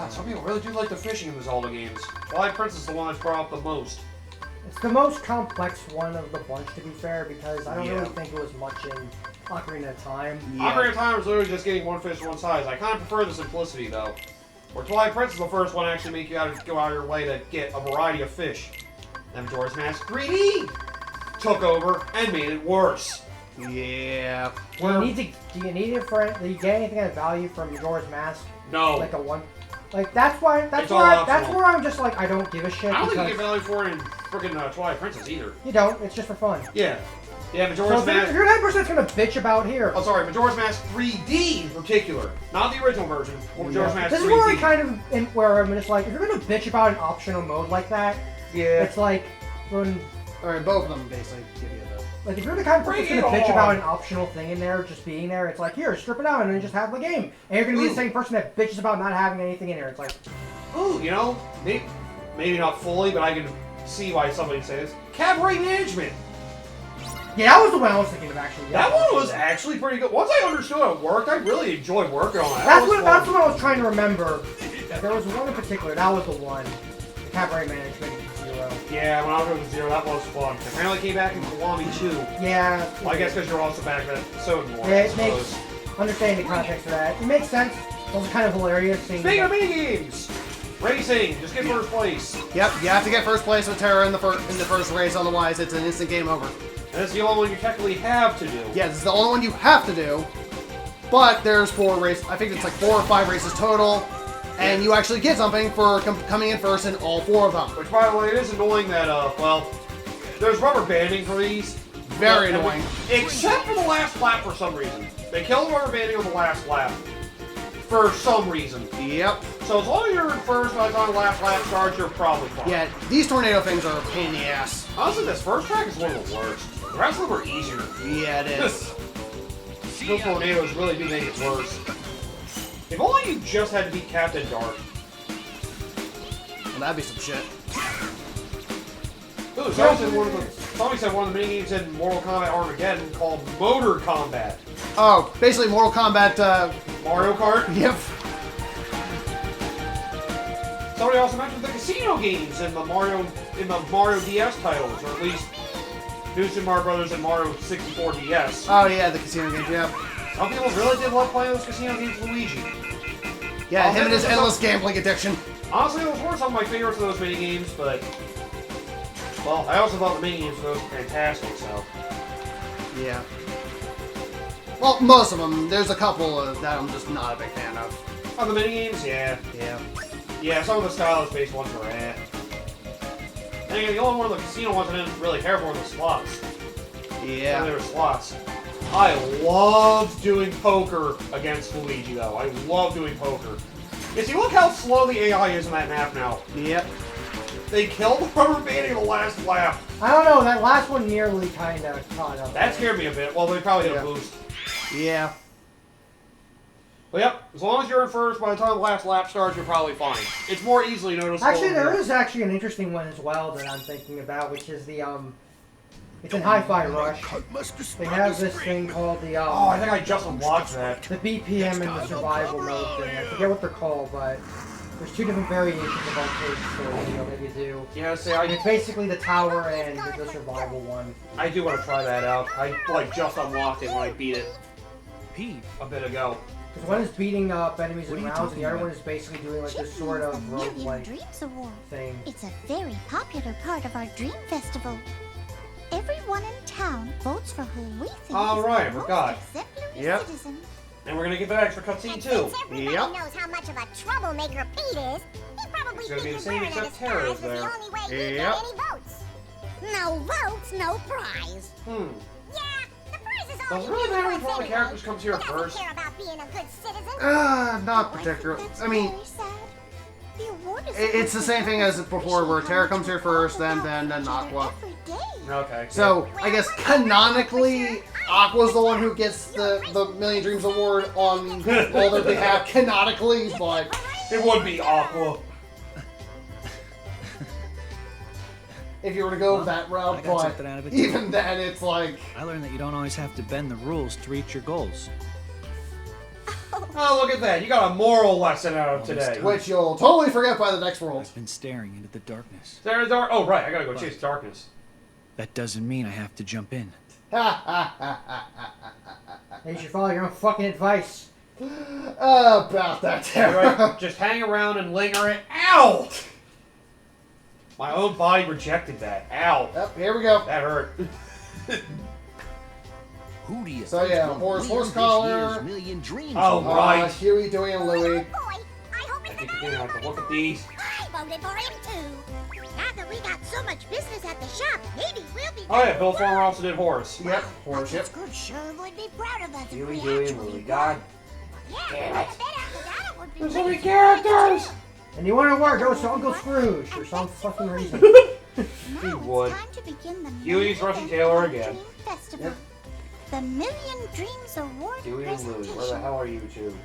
God, some people really do like the fishing in the Zelda games. Twilight Princess is the one that's brought up the most. It's the most complex one of the bunch, to be fair, because I don't really think it was much in Ocarina of Time. Yeah. Ocarina of Time was literally just getting one fish, one size. I kind of prefer the simplicity, though. Where Twilight Princess is the first one to actually make you go out of your way to get a variety of fish. Then Majora's Mask 3D took over and made it worse. Yeah. Do you need it for? Do you get anything of value from Majora's Mask? No. Like a one. Like that's where I'm just like I don't give a shit. I don't think you get value for it in freaking Twilight Princess either. You don't. It's just for fun. Yeah. Yeah, Majora's Mask. If you're that person that's gonna bitch about here. Oh, sorry, Majora's Mask 3D in particular, not the original version. Or Majora's Mask 3D. This is where I kind of where I'm just like, if you're gonna bitch about an optional mode like that, it's like when. Alright, both of them basically give you the... Like, if you're the kind of person that's gonna bitch about an optional thing in there, just being there, it's like, here, strip it out and then just have the game. And you're gonna be the same person that bitches about not having anything in there. It's like... Ooh, you know, maybe not fully, but I can see why somebody would say this. Cabaret management! Yeah, that was the one I was thinking of, actually. That one was actually pretty good. Once I understood how it worked, I really enjoyed working on it. That's what I was trying to remember. There was one in particular, that was the one. The Cabaret management. Yeah, when I was with Zero, that was fun. Apparently came back in Kiwami too. Yeah. Well, I guess because you're also back at episode more. Yeah, it makes... Understanding the context of that. It makes sense. It was kind of hilarious. Speaking of minigames! Racing! Just get first place. Yep, you have to get first place with Terra in the first race, otherwise it's an instant game over. And that's the only one you technically have to do. Yeah, this is the only one you have to do. But there's 4 races. I think it's like 4 or 5 races total. And you actually get something for coming in first in all 4 of them. Which, by the way, it is annoying that, well, there's rubber banding for these. Very annoying. Except for the last lap for some reason. They killed rubber banding on the last lap. For some reason. Yep. So as long as you're in first by the time the last lap starts, you're probably fine. Yeah, these tornado things are a pain in the ass. Honestly, this first track is one of the worst. The rest of them are easier. Yeah, it is. Those tornadoes really do make it worse. If only you just had to beat Captain Dark. Well, that'd be some shit. Ooh, somebody said one of the minigames in Mortal Kombat Armageddon called Motor Combat. Oh, basically Mortal Kombat, Mario Kart? Yep. Somebody also mentioned the casino games in the Mario DS titles, or at least New Super Mario Brothers and Mario 64 DS. Oh yeah, the casino games, yeah. Some people really did love playing those casino games with Luigi. Yeah, him and his endless gambling addiction. Honestly, those were some of my favorites of those minigames, but... Well, I also thought the minigames were fantastic, so... Yeah. Well, most of them. There's a couple that I'm just not a big fan of. Oh, the minigames? Yeah. Yeah. Yeah, some of the stylus-based ones are eh. And again, the only one of the casino ones I didn't really care for were the slots. Yeah. They were slots. I loved doing poker against Luigi, though. I love doing poker. You see, look how slow the AI is in that map now. Yep. They killed the rubber banding on the last lap. I don't know, that last one nearly kind of caught up. That scared me a bit. Well, they probably hit a boost. Yeah. But yep, as long as you're in first, by the time the last lap starts, you're probably fine. It's more easily noticeable. Actually, there is actually an interesting one as well that I'm thinking about, which is the, it's in Hi-Fi Rush. They have this thing called the, Oh, I think I just unlocked that. The BPM and the survival mode thing. I forget what they're called, but there's 2 different variations of arcade story that you do. Yeah, see, It's basically the tower and the survival one. I do want to try that out. I, like, just unlocked it when I beat it a bit ago. Because one is beating up enemies in rounds, and the other one is basically doing like this sort of roguelike thing. It's a very popular part of our Dream Festival. Everyone in town votes for who we think is Alright, the most forgot. exemplary citizen. And we're gonna get that extra cutscene too. Since everybody knows how much of a troublemaker Pete is, he probably It's gonna be the thinks same wearing except a Terra's disguise is there. the only way he'd get any votes. No votes, no prize. Yeah, the prize is all Does it really matter which one of the characters comes here he first? doesn't care about being a good citizen. Not particularly. I mean, Very sad. The award is it's the same thing as before, where Terra comes here first, then Aqua. every day. Okay. So, I guess canonically, Aqua's the one who gets the Million Dreams Award on all their behalf, canonically, but... It would be Aqua. If you were to go that route, but even then, it's like... I learned that you don't always have to bend the rules to reach your goals. Oh, Oh, look at that. You got a moral lesson out of today. Which you'll totally forget by the next world. I've been staring into the darkness. There's dark. Oh, right. I gotta go chase darkness. That doesn't mean I have to jump in. You should follow your own fucking advice. About that, Terra. Right. Just hang around and linger it. Ow! My own body rejected that. Ow. Yep, here we go. That hurt. Who do you So think yeah, will horse win this collar. year's Million Dreams Oh, Award? right. Huey, Dewey, and Louie. Boy, I hope it's the I have to look at these. I voted for him too. Now that we got so much business at the shop, maybe we'll be. Oh yeah, Bill Farmer also did Horse. Yep, horse, yep. That's good. Sure would be proud of us if Huey, we Dewey, and actually Louie. won. God. Yeah, Damn I it. bet after that it would be There's so many really characters! And you want to work, go to Uncle Scrooge for some fucking reason. Now He would. it's time to begin the Huey's main Rusty event Taylor of our again. Dream Festival. Yep. The Million Dreams Award Huey and Louie, presentation. where the hell are you two?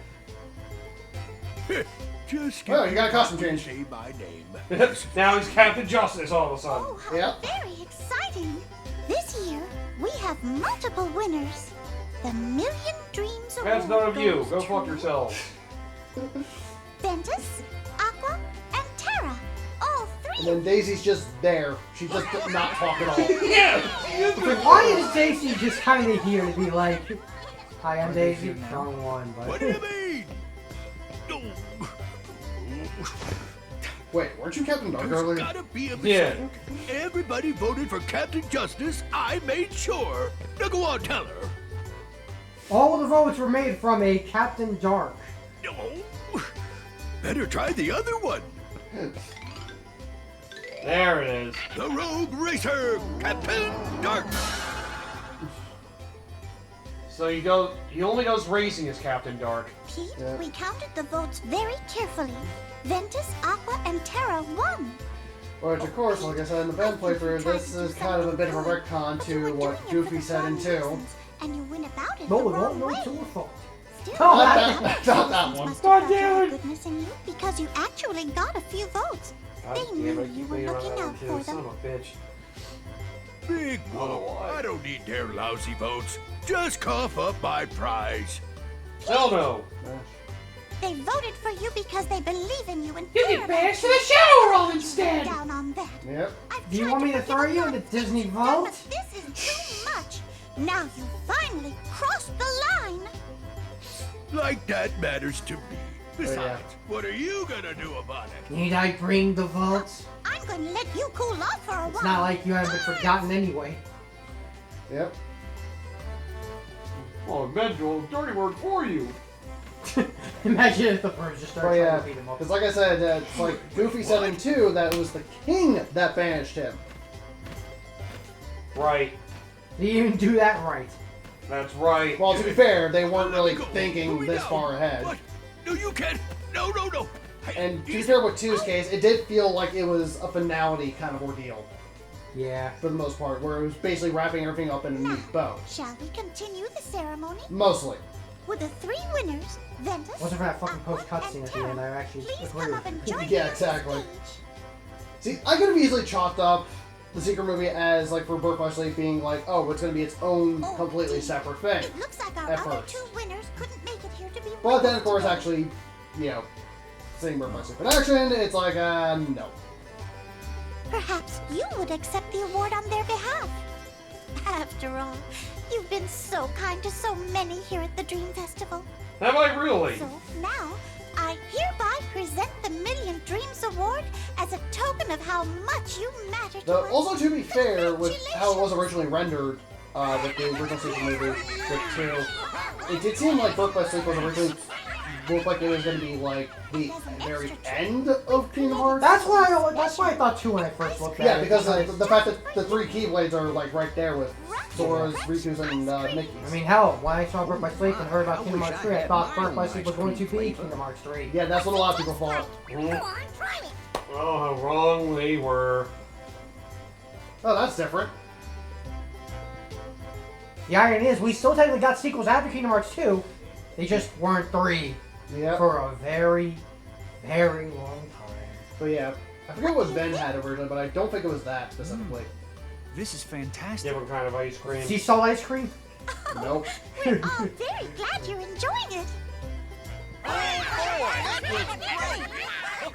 Just Oh, you got a costume change. Say my name. Now he's Captain Justice all of a sudden. Oh, how Yep. very exciting! This year, we have multiple winners. The Million Dreams Award That's none of you. goes Go to fuck yourselves. Ventus, Aqua, and Terra. All And three. then Daisy's just there. She's just not talking at all. Yeah! Why is Daisy just kind of here to be like, hi, I'm Daisy, wrong one, What but... do you mean? No. Wait, weren't you Captain Dark There's earlier? gotta be a Yeah. mistake. Everybody voted for Captain Justice. I made sure. Now go on, tell her. All the votes were made from a Captain Dark. No. Better try the other one. There it is. The Rogue Racer, Captain Dark. So he only goes racing as Captain Dark. Pete, Yeah. we counted the votes very carefully. Ventus, Aqua, and Terra won. Which, of course, like I said in the Ben playthrough, this is kind of a bit of a retcon to what Goofy said in 2. And you went about it No, the we won't wrong know way. it's your fault. Still, Oh, Not that- that, not that one. must God have felt damn your it. goodness in you because you actually got a few votes. God They damn knew it, I you keep were thinking about looking that out one for too. Son them. of a bitch. Big whoa. I don't need their lousy votes. Just cough up my prize. Hell no. They voted for you because they believe in you and You care get about banished to you. the Shadow Realm Don't instead! down on that. Yep. I've Do you tried want me to forgive throw you a in the lot Disney of vault? But this is too much. Now you finally crossed the line. Like that matters to me. Besides, yeah. what are you gonna do about it? Need I bring the vaults? I'm going to let you cool off for a while. It's not like you haven't been forgotten anyway. Yep. Oh, Medjool, dirty word for you. Imagine if the birds just But started yeah, trying to beat him up. because like I said, it's like Goofy said in 2 that it was the king that banished him. Right. Did you even do that right? That's right. Well, to be fair, they weren't Let me really go. thinking Put me this down. far ahead. What? No, you can't. No, no, no. Hey, And to be fair with 2's case, it did feel like it was a finality kind of ordeal, Yeah. for the most part, where it was basically wrapping everything up in a neat bow. Shall we continue the ceremony? Mostly. With the three winners, Ventus, Wasn't for that fucking Aqua, post-cutscene and at the end, Terra, I actually please agree come with up and you. join Yeah, me on exactly. stage. See, I could have easily chalked up the secret movie as, like, for Birth by Sleep being like, oh, it's going to be its own Oh, completely dear. separate thing. It looks like our At other first. two winners couldn't make it here to be But then, winners of course, today. actually, you know, seeing Birth by Sleep in action, it's like, no. Perhaps you would accept the award on their behalf. After all, you've been so kind to so many here at the Dream Festival. Have I really? So now, I hereby present the Million Dreams Award as a token of how much you matter to Though, us. also, to be fair, with how it was originally rendered, with the original Sleep movie, with 2, it did seem like Birth by Sleep was originally looked like it was going to be, like, the very end of Kingdom Hearts. That's why I thought too when I first looked at Yeah, it. because the fact that the three Keyblades are, like, right there with Sora's, Riku's, and Mickey's. I mean, hell, when I saw Birth by Sleep and heard about Kingdom Hearts 3, I thought Birth by Sleep was going to be Kingdom Hearts 3. Yeah, that's what a lot of people thought. Go on, try it. Oh, how wrong they were. Oh, that's different. The irony is, we still technically got sequels after Kingdom Hearts 2, they just weren't 3 Yeah. for a very, very long time. But yeah, I forget what Ben had originally, but I don't think it was that specifically. This is fantastic. Different kind of ice cream. Sea salt ice cream? Nope. We're all very glad you're enjoying it.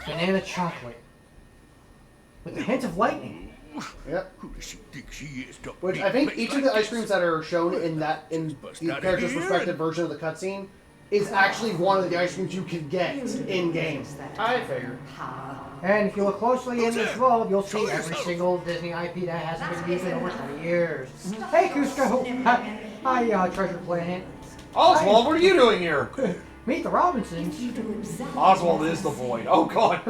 Banana chocolate. With a hint of lightning. Yep. Who does she think she is? Which I think each of the ice creams that are shown in the character's respective version of the cutscene is actually one of the ice creams you can get in game. I figured. And if you look closely in this vault, you'll see every single Disney IP that hasn't been used in over 20 years. Hey, Cusco! Hi, Treasure Planet. Oswald, what are you doing here? Meet the Robinsons. Oswald is the void. Oh, God.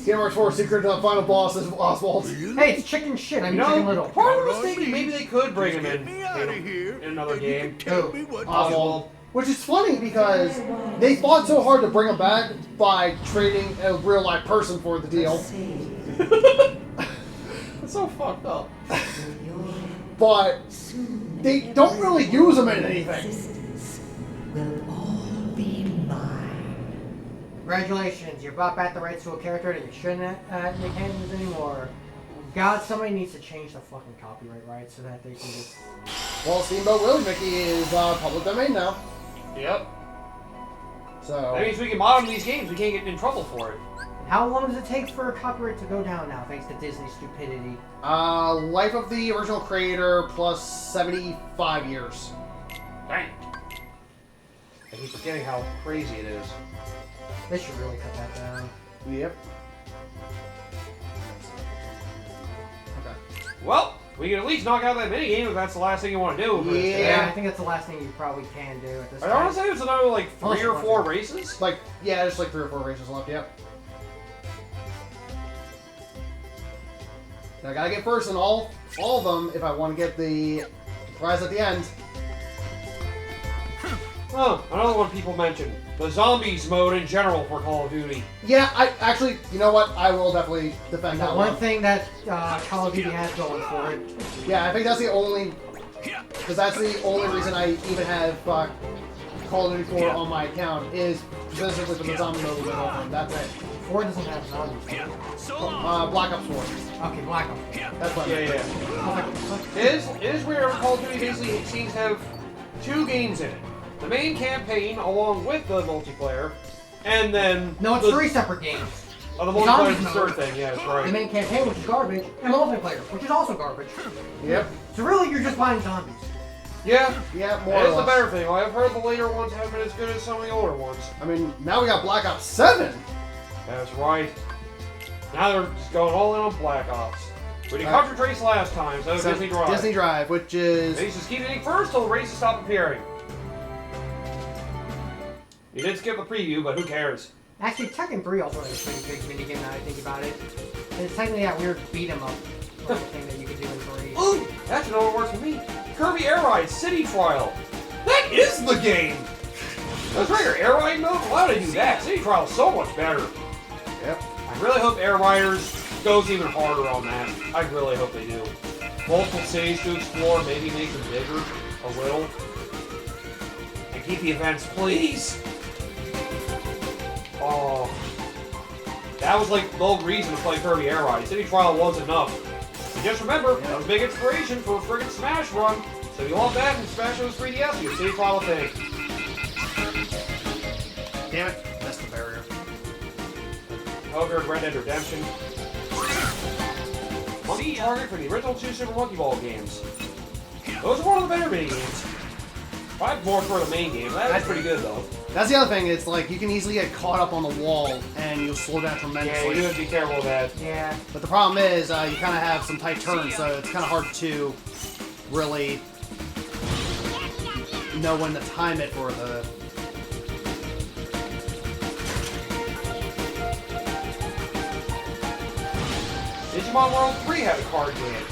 Game Hearts 4 Secret to the Final Boss is Oswald. Hey, it's Chicken Shit. I'm You Chicken know, Little. part of me was thinking maybe they could bring him Get in me out of here. in another game. Tell me what Oswald. Which is funny because they fought so hard to bring him back by trading a real life person for the deal. That's so fucked up. But they don't really use him in anything. Congratulations, you brought back the rights to a character that you shouldn't you can't use anymore. God, somebody needs to change the fucking copyright rights so that they can just... Well, Steamboat Willie Mickey is public domain now. Yep. So That means we can mod these games. We can't get in trouble for it. How long does it take for a copyright to go down now, thanks to Disney's stupidity? life of the original creator plus 75 years. Dang. I keep forgetting how crazy it is. They should really cut that down. Yep. Okay. Well, we can at least knock out that minigame if that's the last thing you want to do. But Yeah, I think that's the last thing you probably can do at this I time. want to say it's another like Unless 3 you or want 4 to. races. Like, yeah, there's like 3 or 4 races left, yep. I gotta get first in all of them if I want to get the prize at the end. Oh, another one people mentioned. The zombies mode in general for Call of Duty. Yeah, I actually, you know what? I will definitely defend The that one one. thing that Call of Duty has going for it. Yeah, I think that's the only, because that's the only reason I even have Call of Duty 4 on my account is specifically for the zombie mode and all that. That's it. 4 doesn't have zombies. Black Ops 4. Okay, Black Ops. That's what I meant. Yeah. It is weird. Call of Duty basically seems to have 2 games in it. The main campaign, along with the multiplayer, and then... No, it's 3 separate games. Oh, the multiplayer is the Zombies third thing, yeah, that's The right. main campaign, which is garbage, and multiplayer, which is also garbage. Yep. So really, you're just buying zombies. Yeah, Yeah, more that or is the less. better thing. I've heard the later ones haven't been as good as some of the older ones. I mean, now we got Black Ops 7. That's right. Now they're just going all in on Black Ops. We did Country Trace last time, so So, Disney Drive. Disney Drive, which is... They just keep hitting first till the races stop appearing. You did skip the preview, but who cares? Actually, Tekken 3 also has a pretty big minigame now I think about it. And it's technically that weird beat-em-up thing that you can do in 3. Ooh, that's another word for me. Kirby Air Ride City Trial. That is the game! That's right, Air Ride mode? Why would I do that? City Trial is so much better. Yep. I really hope Air Riders goes even harder on that. I really hope they do. Multiple cities to explore, maybe make them bigger a little. And keep the events, please! Oh. That was like the whole reason to play Kirby Air Ride. City Trial was enough. And just remember, that was a big inspiration for a friggin' Smash run. So if you want that and Smash Bros. 3DS, you City Trial thing. Damn it. That's the barrier. However, Red Dead Redemption. Monkey Target for the original 2 Super Monkey Ball games. Those are one of the better mini games. Probably more for the main game. That's pretty good though. That's the other thing. It's like you can easily get caught up on the wall and you'll slow down Yeah, tremendously. you have to be careful of that. Yeah. But the problem is you kind of have some tight turns, so it's kind of hard to really know when to time it for the... Digimon World 3 had a card game.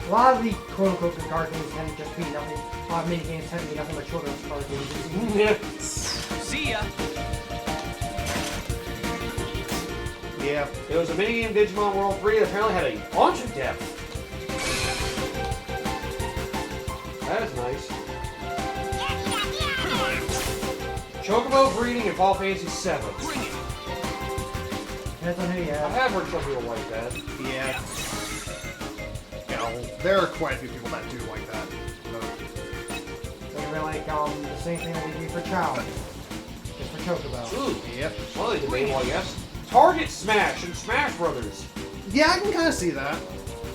A lot of the quote-unquote good card games tend to just be nothing. A lot of minigames tend to be nothing but children's card games. Yeah. See ya. Yeah. It was a minigame Digimon World 3 that apparently had a bunch of depth. That is nice. Chocobo breeding in Final Fantasy 7. Depends on who you I have. have heard some people like that. Yeah. You know, there are quite a few people that do like that. Like, really like the same thing that they do for Chow. Just for Chocobo. Ooh, Yep. well, they debatable, I guess. Target Smash and Smash Brothers. Yeah, I can kind of see that.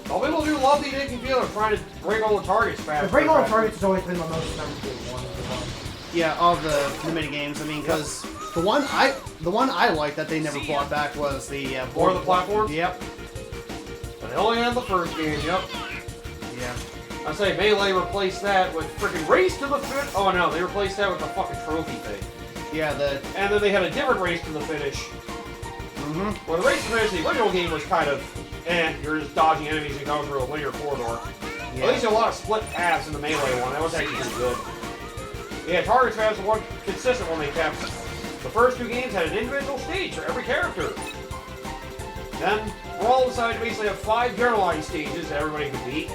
Some people do love the Nick and feel of trying to bring all the targets back. The Break All the Targets has always been the most memorable one of the one. Yeah, of the mini games. I mean, because the one I liked that they never brought back was the More of the platforms? Yep. But they only had the first game, yep. Yeah. I say Melee replaced that with freaking Race to the Finish. Oh no, they replaced that with the fucking trophy thing. Yeah. And then they had a different Race to the Finish. Mm-hmm. Well, the Race to the Finish, the original game was kind of, you're just dodging enemies and going through a linear corridor. Yeah. At least a lot of split paths in the Melee one. That was actually pretty good. Yeah, Target Smash was the one consistent one they kept. The first two games had an individual stage for every character. Then Brawl decided to basically have 5 generalized stages that everybody could beat.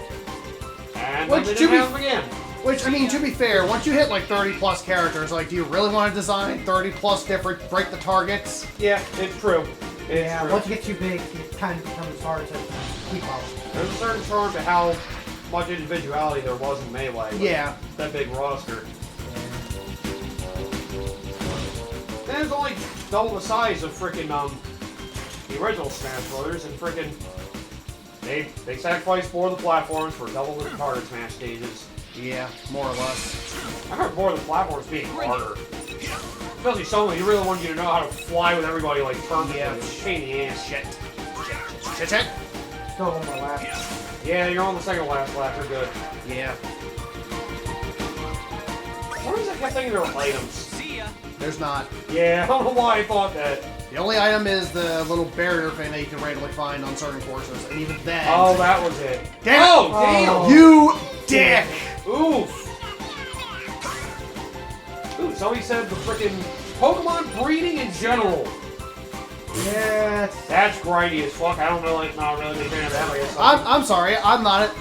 And then they didn't have them again. Which, I mean, to be fair, once you hit like 30 plus characters, like, do you really want to design 30 plus different break the targets? Yeah, it's true. It's true. Once you get too big, it kind of becomes hard to keep up. There's a certain charm to how much individuality there was in Melee. Yeah. That big roster. And it's only double the size of frickin' the original Smash Brothers, and frickin' they sacrificed more of the platforms for double the target Smash stages. Yeah, more or less. I heard more of the platforms being harder. Especially someone you really want you to know how to fly with everybody like perfectly. Yeah. It's a pain in the ass. Shit. Shit. Still on my lap. Yeah, you're on the second last lap. You're good. Yeah. What is that kept thinking there were items? There's not. Yeah, I don't know why I thought that. The only item is the little barrier thing that you can randomly find on certain courses, and even then. Oh, that was it. Damn it. Oh, damn! You dick! Oof! Ooh, somebody said the frickin' Pokemon breeding in general. Yeah. That's grindy as fuck. I don't know, like, not really a big fan of that. I guess. I'm sorry, I'm not it.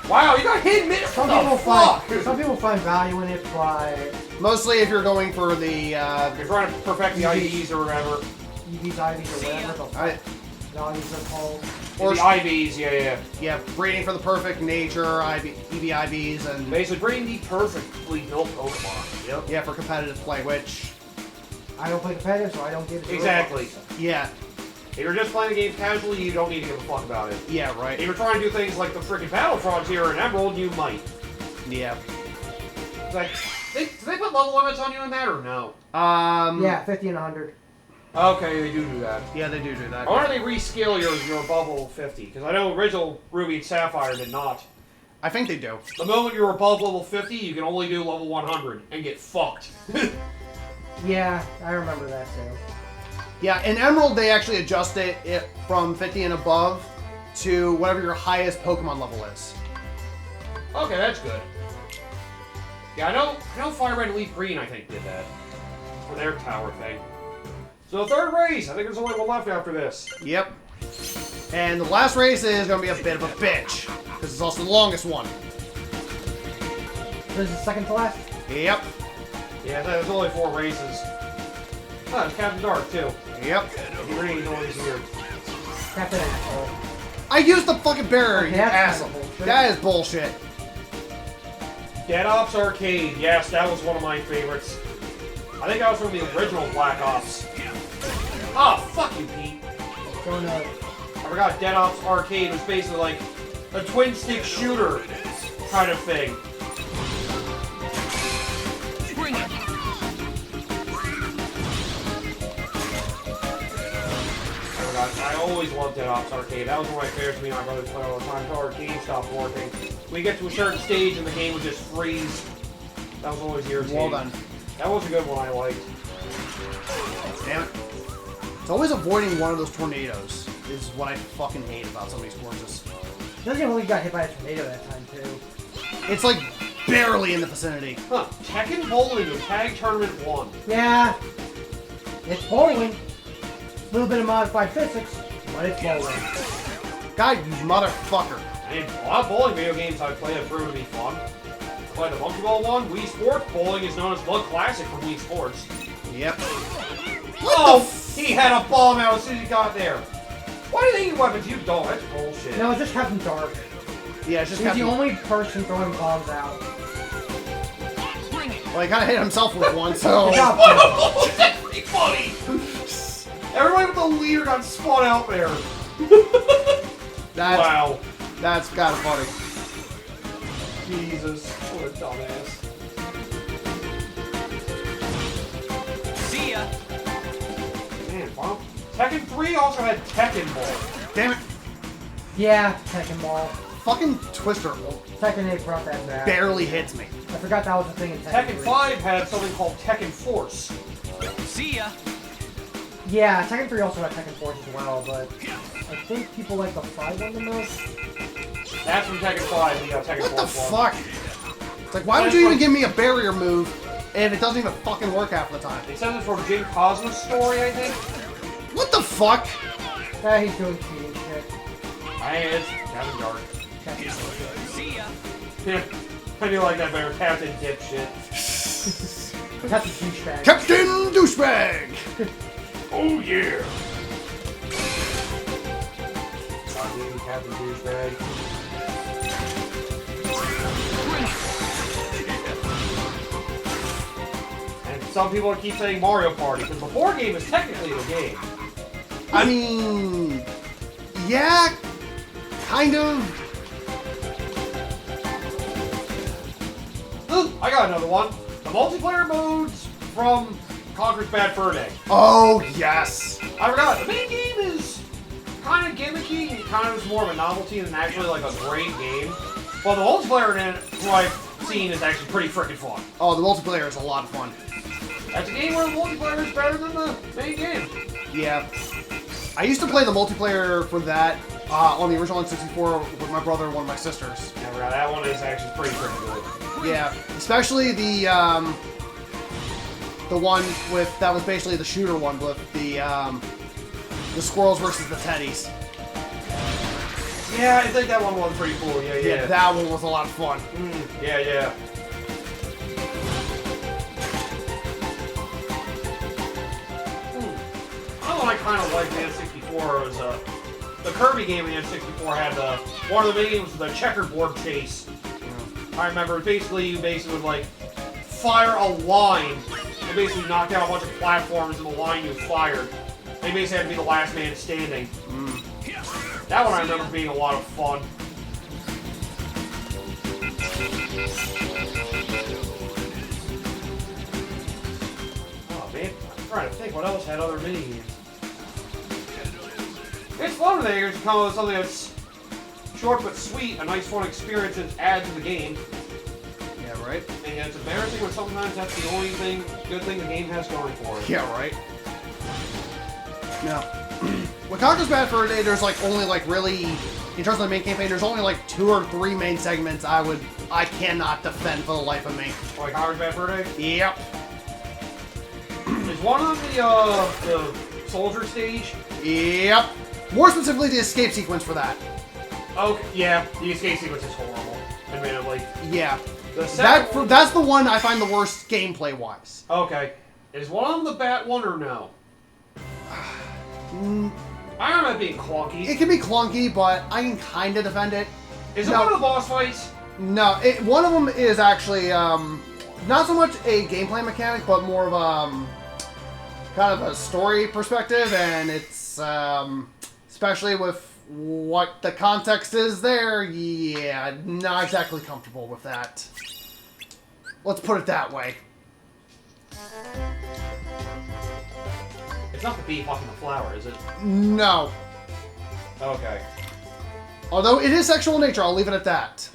Wow, you got hit mid. Some people find value in it by Mostly if you're going for the, You're trying to perfect the IVs or whatever. EVs, IVs, or whatever the values are called. Or the IVs, yeah. Yeah, breeding for the perfect nature, EVIVs, and Basically, breeding the perfectly built Pokemon. Yep. yeah, for competitive play, which, I don't play competitive, so I don't give it. Exactly. yeah, If you're just playing the game casually, you don't need to give a fuck about it. yeah, right, If you're trying to do things like the frickin' Battle Frogs here in Emerald, you might. yeah. It's like, do they put level limits on you in that or no? Yeah, 50 and 100. Okay, they do that. Yeah, they do that. I wonder if they rescale your above level 50, because I know original Ruby and Sapphire did not. I think they do. The moment you're above level 50, you can only do level 100 and get fucked. Yeah, I remember that too. Yeah, in Emerald, they actually adjust it from 50 and above to whatever your highest Pokemon level is. Okay, that's good. Yeah, I know Fire Red and Leaf Green, I think, did that. For their tower thing. So the third race, I think there's only one left after this. Yep. And the last race is going to be a bit of a bitch, because it's also the longest one. This is second to last? Yep. Yeah, there's only 4 races. Oh, it's Captain Dark, too. Yep. He really always here. Captain Asshole. I used the fucking barrier, Okay, you that's asshole. kinda bullshit. That is bullshit. Dead Ops Arcade, yes, that was one of my favorites. I think that was from the original Black Ops. Oh, fuck you, Pete. Going to I forgot Dead Ops Arcade was basically like a twin-stick shooter kind of thing. Bring it. I always loved Dead Ops Arcade. That was one of my favorites. Me and my brothers played all the time until our game stopped working. We get to a certain stage and the game would just freeze. That was always irritating. Well done. That was a good one I liked. Damn it. It's always avoiding one of those tornadoes is what I fucking hate about some of these courses. Doesn't really got hit by a tornado that time too. It's like barely in the vicinity. Huh. Tekken Bowling in Tag Tournament 1. Yeah, it's bowling. A little bit of modified physics, but it's bowling. God, you motherfucker. I mean, a lot of bowling video games I've played have proven to be fun. I played the Monkey Ball one. Wii Sports Bowling is known as the classic for Wii Sports. Yep. Oh, he had a bomb out as soon as he got there. Why do they need weapons? You don't. That's bullshit. No, it's just Captain Dark. Yeah, it's just He's Captain... the only person throwing bombs out. Bring it. Well, he kind of hit himself with one, so... Good job. That's pretty funny! Everybody with the leader got spun out there. Wow. That's kind of funny. Jesus, what a dumbass. See ya. Man, wow. Tekken 3 also had Tekken Ball. Damn it. Yeah, Tekken Ball. Fucking Twister Tekken 8 brought that back. barely hits me. I forgot that was a thing in Tekken Tekken 3. 5 had something called Tekken Force. See ya. Yeah, Tekken 3 also had Tekken Force as well, but I think people like the 5 one the most. That's from Tekken 5, the Tekken What the Force one. fuck? It's like, why would you even give me a barrier move and it doesn't even fucking work half the time? It says it's from Jin Cosmo's story, I think. What the fuck? Yeah, he's doing cheating shit. It's kind of dark. See ya. Yeah, I do like that better. Captain Dipshit. Captain Douchebag. Captain Douchebag! Oh, yeah. Captain Douchebag. And some people keep saying Mario Party, because the board game is technically the game. I mean... Yeah, kind of. Ooh, I got another one. The multiplayer modes from Conker's Bad Fur Day. Oh, yes. I forgot, the main game is kind of gimmicky and kind of is more of a novelty than actually like a great game. But the multiplayer in it, who I've seen, is actually pretty freaking fun. Oh, the multiplayer is a lot of fun. That's a game where the multiplayer is better than the main game. Yeah. I used to play the multiplayer for that on the original N64 with my brother and one of my sisters. Yeah, I forgot, that one is actually pretty freaking good. Yeah, especially the one with, that was basically the shooter one with the squirrels versus the teddies. Yeah, I think that one was pretty cool. Yeah, yeah. Yeah, that one was a lot of fun. Yeah, yeah. Another one I kind of liked in the N64 was the Kirby game in the N64 had one of the main games was the checkerboard chase. I remember basically you would like fire a line and basically knock down a bunch of platforms in the line you fired. They basically had to be the last man standing. That one I remember being a lot of fun. Oh man, I'm trying to think what else had other mini games. It's fun when they come up with something that's short but sweet, a nice fun experience to add to the game. Yeah, right? And it's embarrassing when sometimes that's the only good thing the game has going for it. Yeah, right? No. With Conker's Bad Fur Day, there's like only like really, in terms of the main campaign, there's only like 2 or 3 main segments I cannot defend for the life of me. Like Conker's Bad Fur Day? Yep. Is one of the soldier stage? Yep. More specifically, the escape sequence for that. Okay, yeah, the escape sequence is horrible, admittedly. Yeah. The second one- That's the one I find the worst gameplay-wise. Okay. Is one of them the Bat one or no? I remember it being clunky. It can be clunky, but I can kind of defend it. Is it No. one of the boss fights? No, one of them is actually not so much a gameplay mechanic, but more of kind of a story perspective, and it's especially with what the context is there. Yeah, not exactly comfortable with that. Let's put it that way. It's not the bee fucking the flower, is it? No. Okay. Although it is sexual in nature, I'll leave it at that.